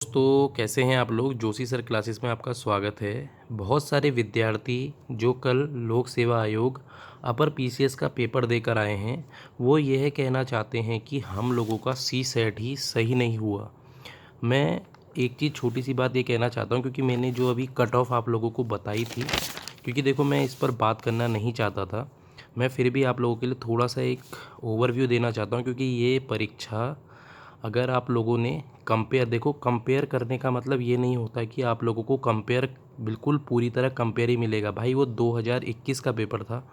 दोस्तों कैसे हैं आप लोग। जोशी सर क्लासेस में आपका स्वागत है। बहुत सारे विद्यार्थी जो कल लोक सेवा आयोग अपर पीसीएस का पेपर देकर आए हैं वो यह कहना चाहते हैं कि हम लोगों का सी सेट ही सही नहीं हुआ। मैं एक चीज़ छोटी सी बात ये कहना चाहता हूँ क्योंकि मैंने जो अभी कट ऑफ आप लोगों को बताई थी, क्योंकि देखो मैं इस पर बात करना नहीं चाहता था, मैं फिर भी आप लोगों के लिए थोड़ा सा एक ओवरव्यू देना चाहता हूँ क्योंकि ये परीक्षा अगर आप लोगों ने कंपेयर, देखो कंपेयर करने का मतलब ये नहीं होता कि आप लोगों को कंपेयर बिल्कुल पूरी तरह कंपेयर ही मिलेगा। भाई वो 2021 का पेपर था,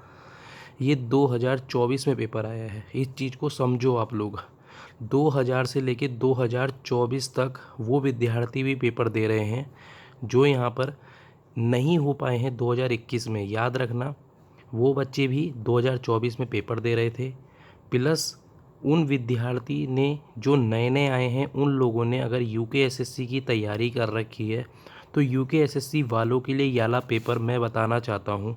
ये 2024 में पेपर आया है। इस चीज़ को समझो आप लोग। 2000 से लेके 2024 तक वो विद्यार्थी भी पेपर दे रहे हैं जो यहाँ पर नहीं हो पाए हैं 2021 में। याद रखना, वो बच्चे भी 2024 में पेपर दे रहे थे। प्लस उन विद्यार्थी ने जो नए नए आए हैं उन लोगों ने अगर यूकेएसएससी की तैयारी कर रखी है तो यूकेएसएससी वालों के लिए ये वाला पेपर मैं बताना चाहता हूँ,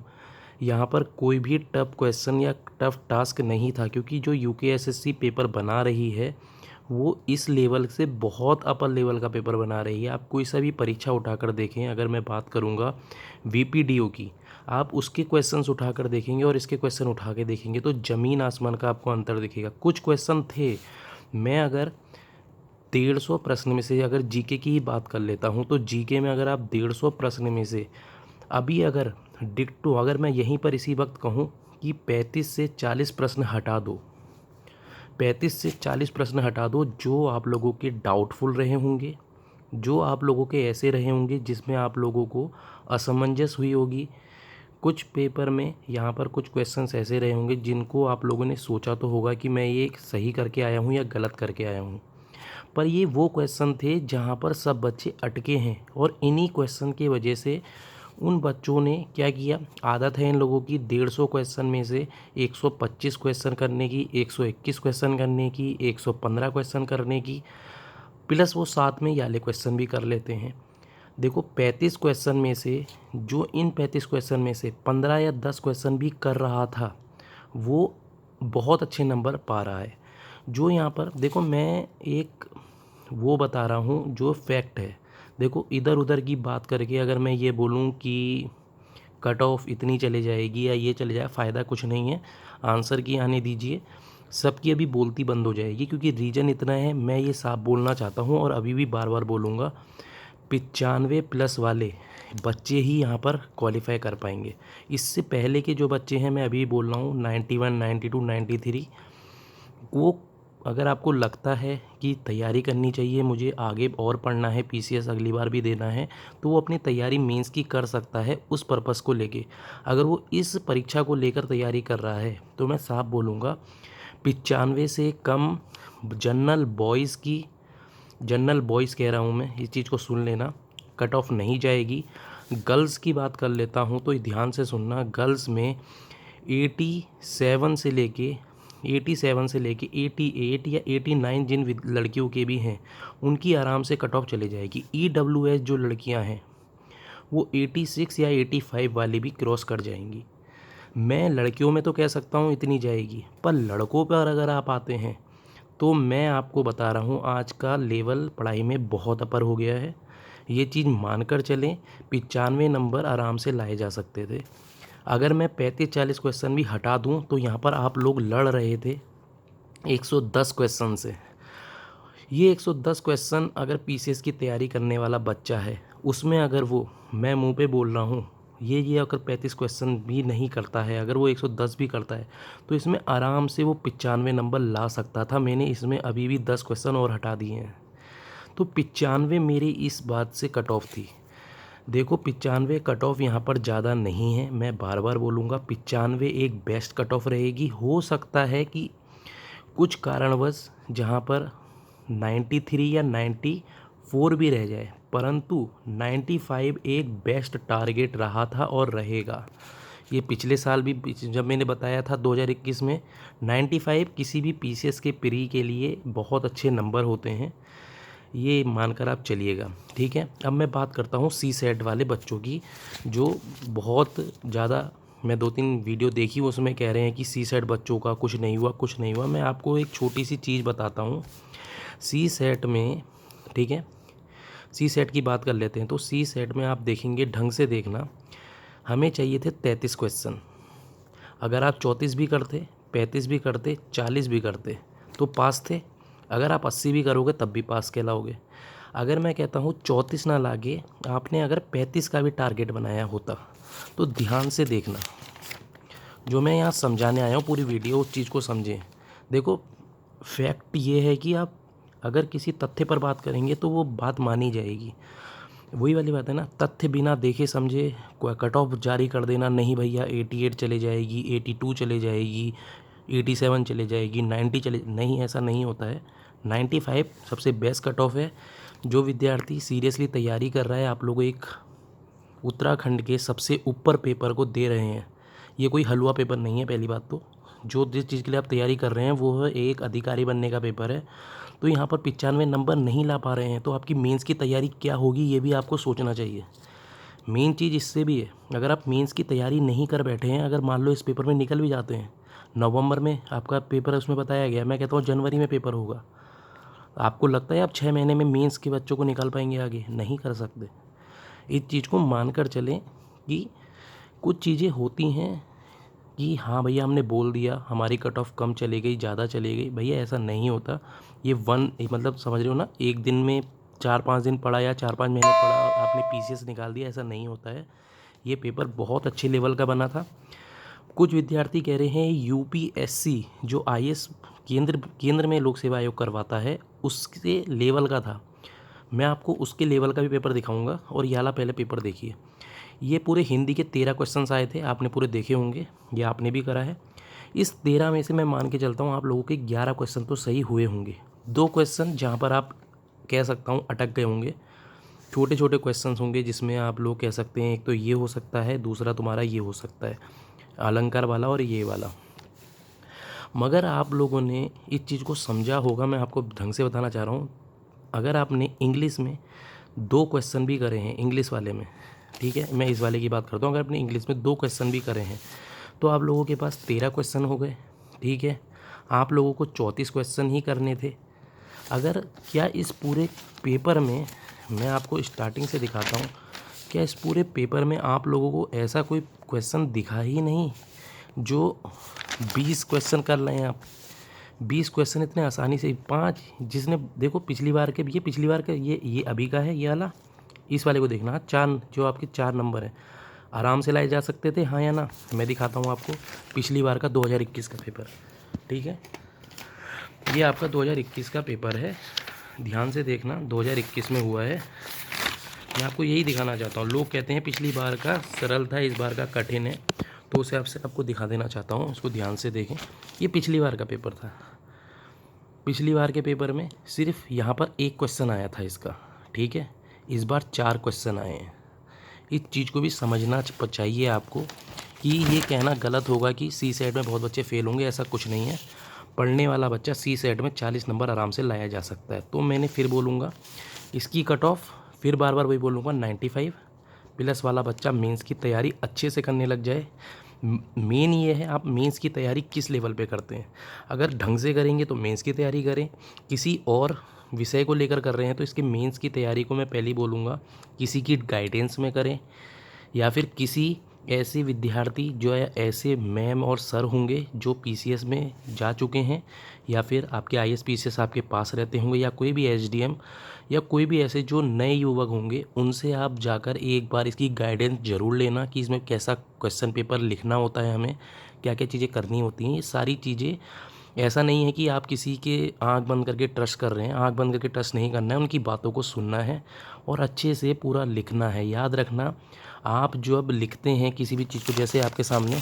यहाँ पर कोई भी टफ क्वेश्चन या टफ टास्क नहीं था। क्योंकि जो यूकेएसएससी पेपर बना रही है वो इस लेवल से बहुत अपर लेवल का पेपर बना रही है। आप कोई सा भी परीक्षा उठाकर देखें, अगर मैं बात करूँगा वीपीडीओ की, आप उसके क्वेश्चंस उठाकर देखेंगे और इसके क्वेश्चन उठा के देखेंगे तो ज़मीन आसमान का आपको अंतर दिखेगा। कुछ क्वेश्चन थे, मैं अगर 150 प्रश्न में से अगर जीके की ही बात कर लेता हूँ तो जीके में अगर आप 150 प्रश्न में से अभी अगर डिक्टो, अगर मैं यहीं पर इसी वक्त कहूँ कि 35 से 40 प्रश्न हटा दो, 35 से 40 प्रश्न हटा दो जो आप लोगों के डाउटफुल रहे होंगे, जो आप लोगों के ऐसे रहे होंगे जिसमें आप लोगों को असमंजस हुई होगी। कुछ पेपर में यहाँ पर कुछ क्वेश्चंस ऐसे रहे होंगे जिनको आप लोगों ने सोचा तो होगा कि मैं ये सही करके आया हूँ या गलत करके आया हूँ, पर ये वो क्वेश्चन थे जहाँ पर सब बच्चे अटके हैं। और इन्हीं क्वेश्चन की वजह से उन बच्चों ने क्या किया, आदत है इन लोगों की 150 क्वेश्चन में से 125 क्वेश्चन करने की, 121 क्वेश्चन करने की, 115 क्वेश्चन करने की, प्लस वो साथ में ये वाले क्वेश्चन भी कर लेते हैं। देखो 35 क्वेश्चन में से जो इन 35 क्वेश्चन में से 15 या 10 क्वेश्चन भी कर रहा था वो बहुत अच्छे नंबर पा रहा है। जो यहाँ पर देखो मैं एक वो बता रहा हूँ जो फैक्ट है। देखो इधर उधर की बात करके अगर मैं ये बोलूँ कि कट ऑफ इतनी चले जाएगी या ये चले जाए, फ़ायदा कुछ नहीं है। आंसर की आने दीजिए, सबकी अभी बोलती बंद हो जाएगी। क्योंकि रीज़न इतना है, मैं ये साफ बोलना चाहता हूँ और अभी भी बार बार बोलूँगा, 95 प्लस वाले बच्चे ही यहाँ पर क्वालिफाई कर पाएंगे। इससे पहले के जो बच्चे हैं, मैं अभी बोल रहा हूँ 91, 92, 93, वो अगर आपको लगता है कि तैयारी करनी चाहिए, मुझे आगे और पढ़ना है, पीसीएस अगली बार भी देना है, तो वो अपनी तैयारी मेंस की कर सकता है उस पर्पस को लेके। अगर वो इस परीक्षा को लेकर तैयारी कर रहा है तो मैं साफ बोलूँगा 95 से कम जनरल बॉयज़ कह रहा हूँ मैं, इस चीज़ को सुन लेना, कट ऑफ नहीं जाएगी। गर्ल्स की बात कर लेता हूँ तो ध्यान से सुनना, गर्ल्स में 87 से लेके 88 या 89 जिन लड़कियों के भी हैं उनकी आराम से कट ऑफ चले जाएगी। ईडब्ल्यूएस जो लड़कियां हैं वो 86 या 85 वाली भी क्रॉस कर जाएंगी। मैं लड़कियों में तो कह सकता हूँ इतनी जाएगी, पर लड़कों पर अगर आप आते हैं तो मैं आपको बता रहा हूँ आज का लेवल पढ़ाई में बहुत अपर हो गया है। ये चीज़ मानकर चलें, 95 नंबर आराम से लाए जा सकते थे। अगर मैं 35-40 क्वेश्चन भी हटा दूं तो यहाँ पर आप लोग लड़ रहे थे 110 क्वेश्चन से। ये 110 क्वेश्चन अगर पीसीएस की तैयारी करने वाला बच्चा है उसमें अगर वो, मैं मुंह पे बोल रहा हूँ, ये अगर 35 क्वेश्चन भी नहीं करता है, अगर वो 110 भी करता है तो इसमें आराम से वो 95 नंबर ला सकता था। मैंने इसमें अभी भी 10 क्वेश्चन और हटा दिए हैं तो 95 मेरी इस बात से कट ऑफ थी। देखो 95 कट ऑफ यहाँ पर ज़्यादा नहीं है, मैं बार बार बोलूँगा 95 एक बेस्ट कट ऑफ रहेगी। हो सकता है कि कुछ कारणवश जहाँ पर 93 या 94 भी रह जाए, परंतु 95 एक बेस्ट टारगेट रहा था और रहेगा। ये पिछले साल भी जब मैंने बताया था 2021 में 95 किसी भी पीसीएस के प्री के लिए बहुत अच्छे नंबर होते हैं, ये मानकर आप चलिएगा। ठीक है, अब मैं बात करता हूँ सी सेट वाले बच्चों की, जो बहुत ज़्यादा, मैं 2-3 वीडियो देखी उसमें कह रहे हैं कि सी सेट बच्चों का कुछ नहीं हुआ। मैं आपको एक छोटी सी चीज़ बताता हूँ सी सेट में। ठीक है, सी सेट की बात कर लेते हैं। तो सी सेट में आप देखेंगे, ढंग से देखना, हमें चाहिए थे 33 क्वेश्चन। अगर आप 34 भी करते, 35 भी करते, 40 भी करते तो पास थे। अगर आप 80 भी करोगे तब भी पास कहलाओगे। अगर मैं कहता हूँ 34 ना लागे, आपने अगर 35 का भी टारगेट बनाया होता तो ध्यान से देखना, जो मैं यहाँ समझाने आया हूँ पूरी वीडियो उस चीज़ को समझें। देखो, फैक्ट ये है कि आप अगर किसी तथ्य पर बात करेंगे तो वो बात मानी जाएगी। वही वाली बात है ना, तथ्य बिना देखे समझे कट ऑफ जारी कर देना, नहीं भैया 88 चले जाएगी, 82 चले जाएगी, 87 चले जाएगी, 90 चले, नहीं, ऐसा नहीं होता है। 95 सबसे बेस्ट कट ऑफ है। जो विद्यार्थी सीरियसली तैयारी कर रहा है, आप लोग एक उत्तराखंड के सबसे ऊपर पेपर को दे रहे हैं। ये कोई हलवा पेपर नहीं है। पहली बात तो, जो जिस चीज़ के लिए आप तैयारी कर रहे हैं वो है एक अधिकारी बनने का पेपर है। तो यहाँ पर 95 नंबर नहीं ला पा रहे हैं तो आपकी मेंस की तैयारी क्या होगी, ये भी आपको सोचना चाहिए। मेन चीज़ इससे भी है, अगर आप मेंस की तैयारी नहीं कर बैठे हैं, अगर मान लो इस पेपर में निकल भी जाते हैं, नवंबर में आपका पेपर उसमें बताया गया, मैं कहता हूँ जनवरी में पेपर होगा, आपको लगता है आप 6 महीने में मेंस के बच्चों को निकाल पाएंगे? आगे नहीं कर सकते। इस चीज़ को मानकर चलें कि कुछ चीज़ें होती हैं कि हाँ भैया हमने बोल दिया, हमारी कट ऑफ कम चली गई, ज़्यादा चली गई, भैया ऐसा नहीं होता। ये मतलब समझ रहे हो ना, एक दिन में 4-5 दिन पढ़ा या 4-5 महीने पढ़ा आपने पीसीएस निकाल दिया, ऐसा नहीं होता है। ये पेपर बहुत अच्छे लेवल का बना था। कुछ विद्यार्थी कह रहे हैं यूपीएससी जो आईएएस केंद्र में लोक सेवा आयोग करवाता है उसके लेवल का था। मैं आपको उसके लेवल का भी पेपर दिखाऊंगा। और ये वाला पहले पेपर देखिए, ये पूरे हिंदी के 13 क्वेश्चंस आए थे, आपने पूरे देखे होंगे, ये आपने भी करा है। इस 13 में से मैं मान के चलता हूँ आप लोगों के 11 क्वेश्चन तो सही हुए होंगे। 2 क्वेश्चन जहाँ पर आप कह सकता हूँ अटक गए होंगे, छोटे छोटे क्वेश्चन होंगे जिसमें आप लोग कह सकते हैं एक तो ये हो सकता है, दूसरा तुम्हारा ये हो सकता है, अलंकार वाला और ये वाला। मगर आप लोगों ने इस चीज़ को समझा होगा, मैं आपको ढंग से बताना चाह रहा हूँ। अगर आपने इंग्लिश में 2 क्वेश्चन भी करे हैं, इंग्लिश वाले में, ठीक है, मैं इस वाले की बात करता हूँ, अगर आपने इंग्लिश में 2 क्वेश्चन भी करे हैं तो आप लोगों के पास 13 क्वेश्चन हो गए, ठीक है। आप लोगों को 34 क्वेश्चन ही करने थे। अगर क्या इस पूरे पेपर में, मैं आपको स्टार्टिंग से दिखाता हूँ, क्या इस पूरे पेपर में आप लोगों को ऐसा कोई क्वेश्चन दिखा ही नहीं जो 20 क्वेश्चन कर रहे हैं आप? 20 क्वेश्चन इतने आसानी से, 5 जिसने देखो पिछली बार के, ये पिछली बार का, ये अभी का है, ये वाला, इस वाले को देखना, 4 जो आपके 4 नंबर हैं आराम से लाए जा सकते थे, हाँ या ना? मैं दिखाता हूँ आपको पिछली बार का 2021 का पेपर, ठीक है। ये आपका 2021 का पेपर है, ध्यान से देखना, 2021 में हुआ है। मैं आपको यही दिखाना चाहता हूँ। लोग कहते हैं पिछली बार का सरल था, इस बार का कठिन है, तो उसे आपको दिखा देना चाहता हूँ, उसको ध्यान से देखें। ये पिछली बार का पेपर था। पिछली बार के पेपर में सिर्फ यहाँ पर 1 क्वेश्चन आया था इसका, ठीक है। इस बार 4 क्वेश्चन आए हैं। इस चीज़ को भी समझना चाहिए आपको कि ये कहना गलत होगा कि सी सेट में बहुत बच्चे फेल होंगे, ऐसा कुछ नहीं है। पढ़ने वाला बच्चा सी सेट में 40 नंबर आराम से लाया जा सकता है। तो मैंने फिर बोलूँगा इसकी कट ऑफ, फिर बार बार वही बोलूँगा, 95 प्लस वाला बच्चा मेंस की तैयारी अच्छे से करने लग जाए। मेन ये है आप मेंस की तैयारी किस लेवल पे करते हैं। अगर ढंग से करेंगे तो मेंस की तैयारी करें, किसी और विषय को लेकर कर रहे हैं तो इसके मेंस की तैयारी को मैं पहले ही बोलूँगा किसी की गाइडेंस में करें, या फिर किसी ऐसे विद्यार्थी जो है, ऐसे मैम और सर होंगे जो पीसीएस में जा चुके हैं, या फिर आपके आईएएस पीसीएस आपके पास रहते होंगे, या कोई भी एसडीएम या कोई भी ऐसे जो नए युवक होंगे, उनसे आप जाकर एक बार इसकी गाइडेंस ज़रूर लेना कि इसमें कैसा क्वेश्चन पेपर लिखना होता है, हमें क्या क्या चीज़ें करनी होती हैं। ये सारी चीज़ें, ऐसा नहीं है कि आप किसी के आंख बंद करके ट्रस्ट कर रहे हैं, आंख बंद करके ट्रस्ट नहीं करना है, उनकी बातों को सुनना है और अच्छे से पूरा लिखना है। याद रखना, आप जो अब लिखते हैं किसी भी चीज़ को, जैसे आपके सामने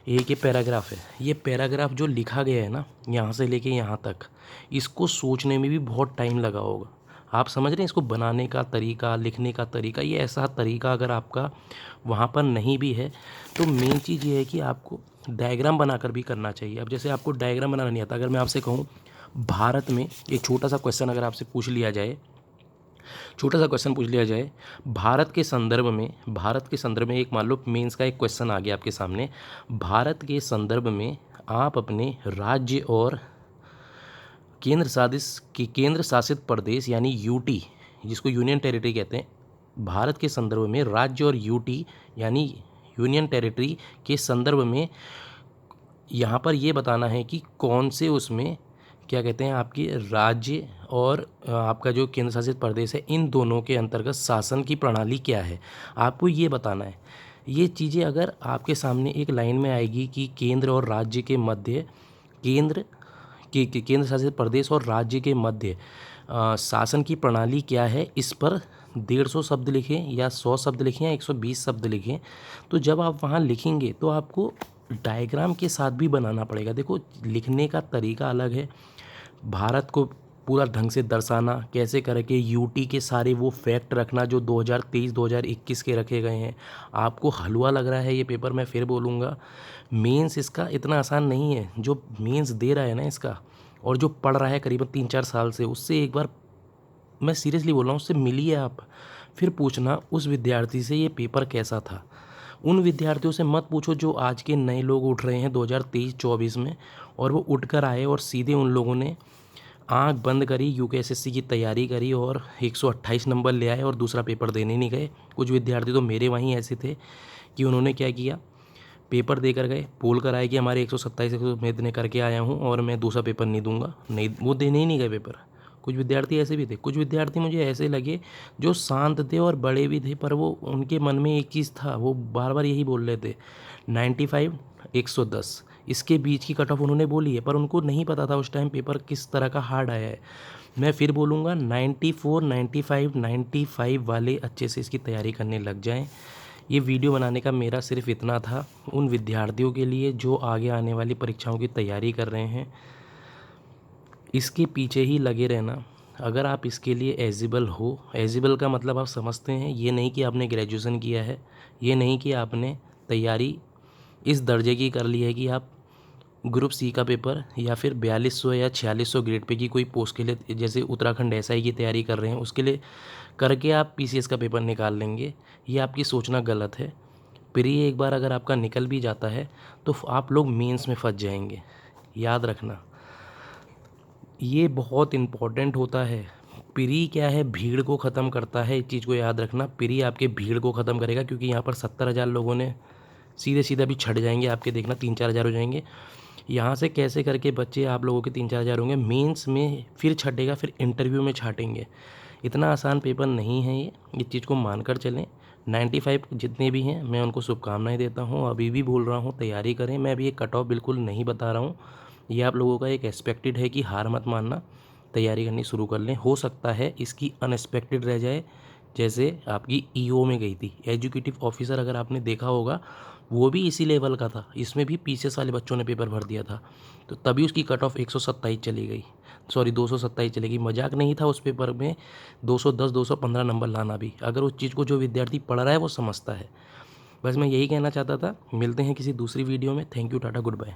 एक ये पैराग्राफ है, ये पैराग्राफ जो लिखा गया है ना, यहाँ से लेके यहाँ तक, इसको सोचने में भी बहुत टाइम लगा होगा। आप समझ रहे हैं, इसको बनाने का तरीका, लिखने का तरीका, ये ऐसा तरीका अगर आपका वहाँ पर नहीं भी है तो मेन चीज़ ये है कि आपको डायग्राम बनाकर भी करना चाहिए। अब जैसे आपको डायग्राम बनाना नहीं आता, अगर मैं आपसे कहूँ भारत में, एक छोटा सा क्वेश्चन अगर आपसे पूछ लिया जाए, छोटा सा क्वेश्चन पूछ लिया जाए भारत के संदर्भ में, एक मान लो मेंस का एक क्वेश्चन आ गया आपके सामने, भारत के संदर्भ में आप अपने राज्य और केंद्र शासित प्रदेश यानी यूटी जिसको यूनियन टेरिटरी कहते हैं, भारत के संदर्भ में राज्य और यूटी यानी यूनियन टेरिटरी के संदर्भ में यहाँ पर ये बताना है कि कौन से उसमें क्या कहते हैं आपकी राज्य और आपका जो केंद्र शासित प्रदेश है, इन दोनों के अंतर्गत शासन की प्रणाली क्या है, आपको ये बताना है। ये चीज़ें अगर आपके सामने एक लाइन में आएगी कि केंद्र और राज्य के मध्य केंद्र शासित प्रदेश और राज्य के मध्य शासन की प्रणाली क्या है, इस पर 150 शब्द लिखें या 100 शब्द लिखें या 120 शब्द लिखें। तो जब आप वहाँ लिखेंगे तो आपको डायग्राम के साथ भी बनाना पड़ेगा। देखो, लिखने का तरीका अलग है, भारत को पूरा ढंग से दर्शाना, कैसे करके यूटी के सारे वो फैक्ट रखना जो 2023-2021 के रखे गए हैं। आपको हलवा लग रहा है ये पेपर, मैं फिर बोलूँगा, मेंस इसका इतना आसान नहीं है। जो मेंस दे रहा है ना इसका, और जो पढ़ रहा है करीबन 3-4 साल से, उससे एक बार, मैं सीरियसली बोल रहा हूँ, उससे मिलिए आप, फिर पूछना उस विद्यार्थी से ये पेपर कैसा था। उन विद्यार्थियों से मत पूछो जो आज के नए लोग उठ रहे हैं 2023-24 में, और वो उठ कर आए और सीधे उन लोगों ने आंख बंद करी, यूकेएसएससी की तैयारी करी और 128 नंबर ले आए और दूसरा पेपर देने नहीं गए। कुछ विद्यार्थी तो मेरे वहीं ऐसे थे कि उन्होंने क्या किया, पेपर दे कर गए, बोल कर आए कि हमारे 127 मैं इतने करके आया हूँ और मैं दूसरा पेपर नहीं दूंगा, नहीं, वो देने ही नहीं गए पेपर। कुछ विद्यार्थी ऐसे भी थे। कुछ विद्यार्थी मुझे ऐसे लगे जो शांत थे और बड़े भी थे, पर वो उनके मन में एक चीज़ था, वो बार बार यही बोल रहे थे 95 110 इसके बीच की कट ऑफ उन्होंने बोली है, पर उनको नहीं पता था उस टाइम पेपर किस तरह का हार्ड आया है। मैं फिर बोलूँगा 94 95 95 वाले अच्छे से इसकी तैयारी करने लग जाएं। ये वीडियो बनाने का मेरा सिर्फ इतना था, उन विद्यार्थियों के लिए जो आगे आने वाली परीक्षाओं की तैयारी कर रहे हैं। इसके पीछे ही लगे रहना। अगर आप इसके लिए एलिजिबल हो, एलिजिबल का मतलब आप समझते हैं, ये नहीं कि आपने ग्रेजुएशन किया है, ये नहीं कि आपने तैयारी इस दर्जे की कर ली है कि आप ग्रुप सी का पेपर या फिर 4200 या 4600 ग्रेड पे की कोई पोस्ट के लिए, जैसे उत्तराखंड एसआई की तैयारी कर रहे हैं, उसके लिए करके आप पीसीएस का पेपर निकाल लेंगे। ये आपकी सोचना गलत है। प्री एक बार अगर आपका निकल भी जाता है तो आप लोग मेंस में फंस जाएंगे, याद रखना। ये बहुत इम्पोर्टेंट होता है। प्री क्या है, भीड़ को ख़त्म करता है, इस चीज़ को याद रखना। प्री आपके भीड़ को ख़त्म करेगा, क्योंकि यहाँ पर 70,000 लोगों ने सीधे सीधे भी छट जाएंगे आपके, देखना 3-4 हज़ार हो जाएंगे। यहाँ से कैसे करके बच्चे आप लोगों के 3-4 हज़ार होंगे, मेंस में फिर छटेगा, फिर इंटरव्यू में छाटेंगे। इतना आसान पेपर नहीं है ये, इस चीज़ को मानकर चलें। 95 जितने भी हैं मैं उनको शुभकामनाएं देता हूँ। अभी भी बोल रहा हूँ, तैयारी करें। मैं अभी एक कट ऑफ बिल्कुल नहीं बता रहा हूँ, ये आप लोगों का एक एक्सपेक्टेड है कि हार मत मानना, तैयारी करनी शुरू कर लें। हो सकता है इसकी अनएक्सपेक्टेड रह जाए, जैसे आपकी ईओ में गई थी, एजुकेटिव ऑफिसर, अगर आपने देखा होगा, वो भी इसी लेवल का था, इसमें भी पीसीएस वाले बच्चों ने पेपर भर दिया था, तो तभी उसकी कट ऑफ 127 चली गई, सॉरी 227 चलेगी। मजाक नहीं था उस पेपर में 210 215 नंबर लाना भी, अगर उस चीज़ को जो विद्यार्थी पढ़ रहा है वो समझता है। बस मैं यही कहना चाहता था। मिलते हैं किसी दूसरी वीडियो में। Thank you, tata, good bye.